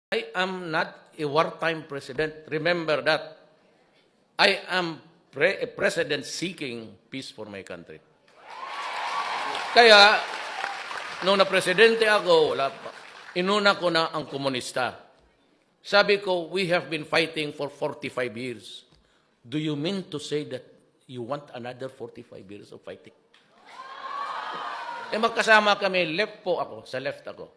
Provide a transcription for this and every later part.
I am not a wartime president. Remember that. I am a president seeking peace for my country. Kaya, nung na-presidente ako, inuna ko na ang komunista. Sabi ko, we have been fighting for 45 years. Do you mean to say that you want another 45 years of fighting? Magkasama kami, left po ako, sa left ako.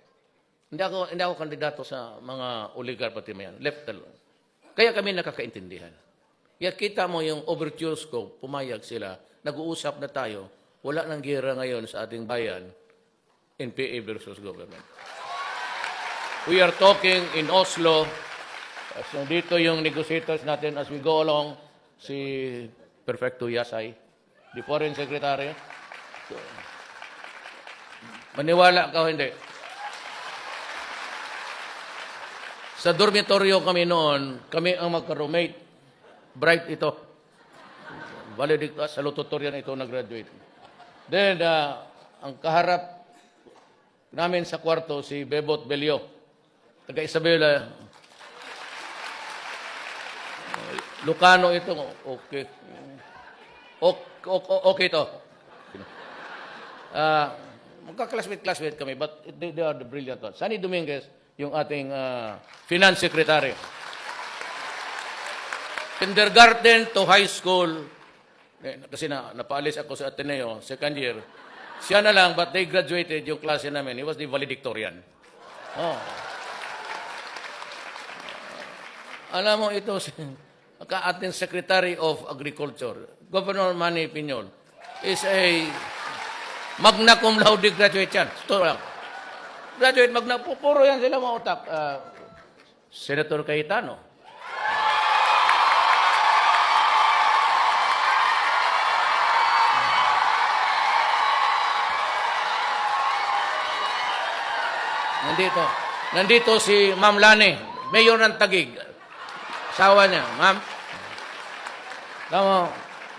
Hindi ako kandidato sa mga oligarch pati mayan. Left talaga. Kaya kami nakakaintindihan. Kaya kita mo yung overtures ko, pumayag sila, nag-uusap na tayo, wala nang gera ngayon sa ating bayan, NPA versus government. We are talking in Oslo. So dito yung negotiators natin as we go along, si Perfecto Yasay, the Foreign Secretary. So, maniwala ka o hindi? Sa dormitoryo kami noon, kami ang magka-roommate. Bright ito. Valedictorian, salutatorian ito nag-graduate. Then, ang kaharap namin sa kwarto, si Bebot Belio. Taga Isabela. Lucano ito. Okay. Okay ito. Magka-classmate kami, but they are the brilliant ones. Sunny Dominguez, yung ating finance secretary. Kindergarten to high school, kasi napaalis ako sa Ateneo, second year, siya na lang, but they graduated yung klase namin. He was the valedictorian. Oh. Alam mo, ito si ating Secretary of Agriculture, Governor Manny Piñol, is a magna cum laude graduate yan. Ito lang. Graduate, puro yan sila mga utak. Senator Cayetano. Nandito si Ma'am Lani, Mayor ng Taguig. Asawa niya, Ma'am. Tama,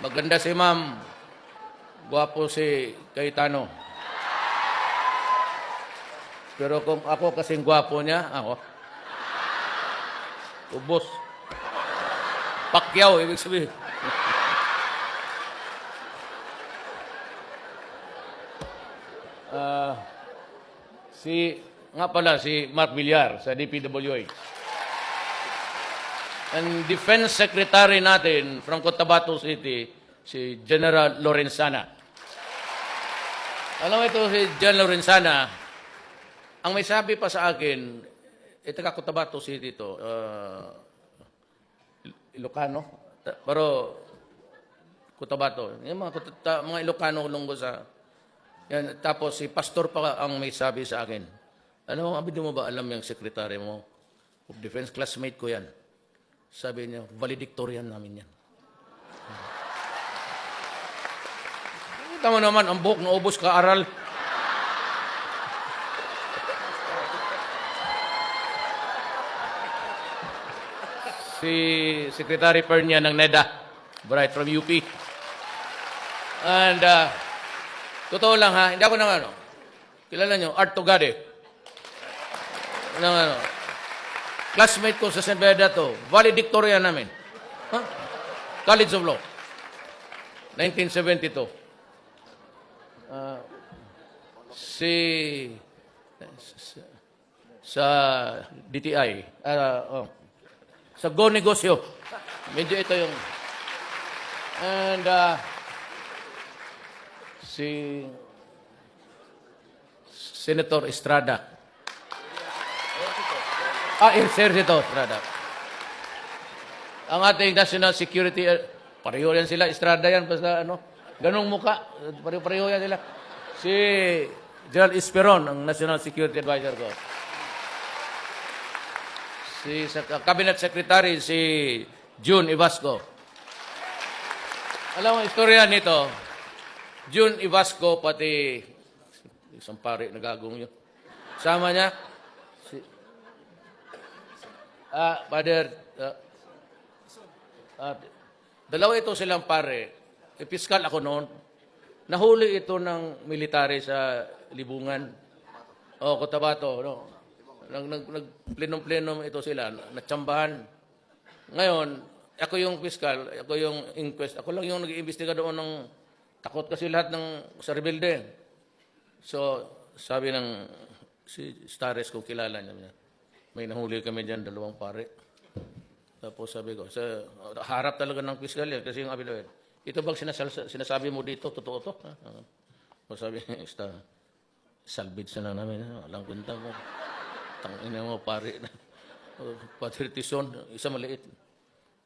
maganda si Ma'am. Guwapo si Cayetano. Pero kung ako kasing gwapo niya, ako. Ubos. Pacquiao, ibig sabihin. Si Mark Villar sa DPWH. Ang Defense Secretary natin from Cotabato City, si General Lorenzana. Alam mo ito, si General Lorenzana, ang may sabi pa sa akin, taga Cotabato City ito, Ilocano, pero Cotabato. Yung mga Ilocano lunggo sa... Yan, tapos si pastor pa ang may sabi sa akin. Alam mo, abid mo ba alam yung sekretary mo? Of Defense, classmate ko yan. Sabi niya, valedictorian namin yan. Kita mo naman, ang buhok na ubos ka-aral. Si Secretary Pernia ng NEDA, bright from UP. And, totoo lang ha, hindi ako kilala nyo, Art Tugade. Classmate ko sa St. Benedetto, valedictorian namin. Huh? College of Law. 1972. Sa DTI, sa Go Negosyo. Medyo ito yung... And si Senator Estrada. Exercito Estrada. Ang ating National Security, pareho yan sila, Estrada yan, basta ganong muka, pareho yan sila. Si Gerald Esperon, ang National Security Advisor ko. Si Cabinet Secretary, si June Ivasco. Alam mo, istorya nito, June Ivasco, pati isang pare, nagagong yun. Sama niya, Father, dalawa ito silang pare. Piskal ako noon. Nahuli ito ng military sa Libungan. Cotabato, no? Nagplenom-plenom ito sila, natsambahan. Ngayon, ako yung fiscal, ako yung inquest, ako lang yung nag-iimbestiga doon ng takot kasi lahat sa rebelde. So, sabi ng si Stares kung kilala niya, may nahuli kami dyan, 2 pare. Tapos sabi ko, sa harap talaga ng fiscal yan, kasi yung affidavit, ito bang sinasabi mo dito, totoo to? So sabi niya, salvage na lang namin, walang kwenta mo. Tangina mo, pare. Patriotism, isa maliit.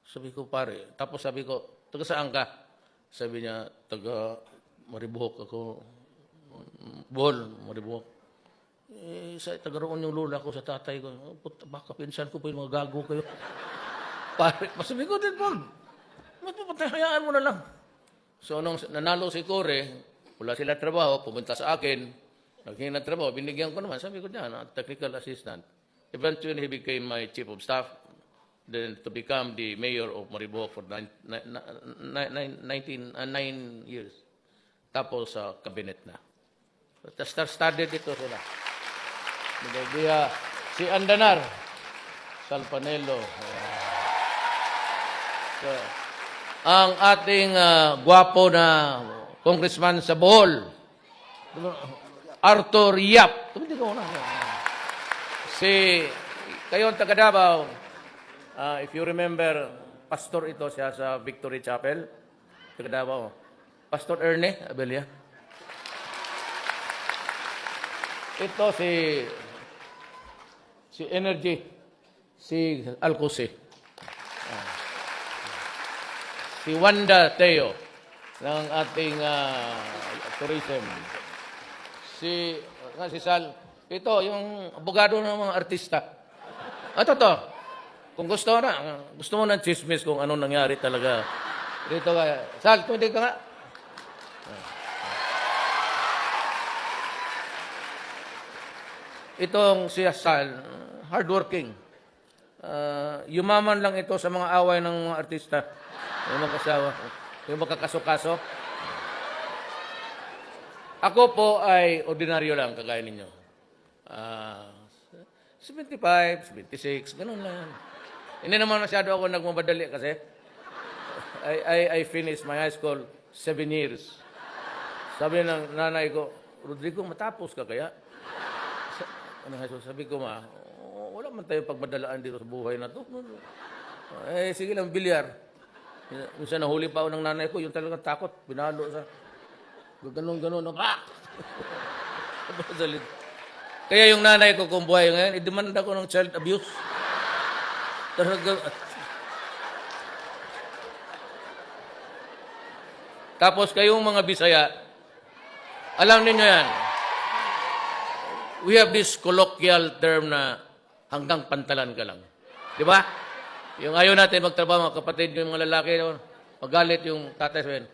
Sabi ko, pare. Tapos sabi ko, taga saan ka? Sabi niya, taga Maribohok ako. Bohol, Maribohok. Taga roon yung lula ko sa tatay ko. Baka pinsan ko po yung mga gago kayo. Pare, sabi ko din, Pag, hayaan mo na lang. So, nung nanalo si Kore, wala sila trabaho, pumunta sa akin, naghingi ng trabaho, binigyan ko naman. Sabi ko dyan, technical assistant. Eventually, he became my chief of staff. Then to become the mayor of Maribohok for 9 years. Tapos sa cabinet na. Started ito sila. Si Andanar, Salpanelo. So, ang ating gwapo na congressman sa Bohol, Arthur Yap. Kayo ang taga Davao, if you remember, pastor ito siya sa Victory Chapel, taga Davao. Pastor Erne Abella. Ito si Energy, si Alcose. Si Wanda Teo ng ating tourism. Si Sal, ito yung abogado ng mga artista. To. Kung gusto mo ng chismis kung anong nangyari talaga. Dito ka. Sal, tuwid ka nga. Itong si Sal, hardworking. Yumaman lang ito sa mga away ng mga artista. Yung mga kasawa. Yung magkakaso-kaso. Ako po ay ordinaryo lang, kagaya ninyo. 75, 76, ganun lang. Hindi naman masyado ako nagmamadali kasi I finished my high school 7 years. Sabi ng nanay ko, Rodrigo, matapos ka kaya? Sabi ko, wala man tayong pagmadalaan dito sa buhay na to. Sige lang, bilyar. Minsan nahuli pa ako ng nanay ko, yung talagang takot, binalo sa ganon-ganon. Kaya yung nanay ko kung buhay ngayon, i-demand ako ng child abuse. Tapos kayong mga Bisaya, alam ninyo yan, we have this colloquial term na hanggang pantalan ka lang. Di ba? Yung ayaw natin magtrabaho, mga kapatid, yung mga lalaki, magalit yung tatay sabihin,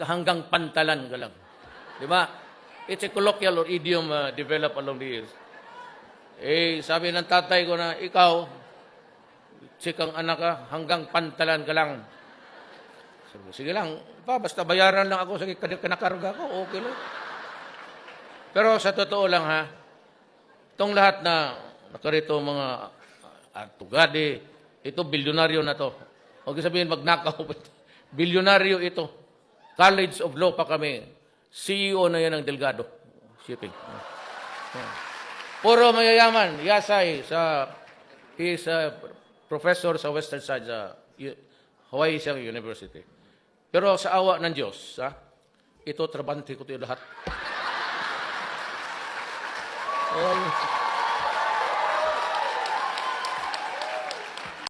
hanggang pantalan ka lang. Di ba? It's a colloquial or idiom developed along the years. Sabi ng tatay ko na, ikaw, chikang anak ka, hanggang pantalan ka lang. Sabi ko, sige lang, basta bayaran lang ako sa kinakarga ko, okay lang. Pero sa totoo lang itong lahat na nakarito mga tugadi, ito bilyonaryo na to. Huwag sabihin magnakaw. Bilyonaryo ito. College of Law pa kami. CEO na yan ng Delgado Shipping. Puro mayayaman. Yasay he is a professor sa Western side sa Hawaii University. Pero sa awa ng Diyos, ito trabante ko ito lahat.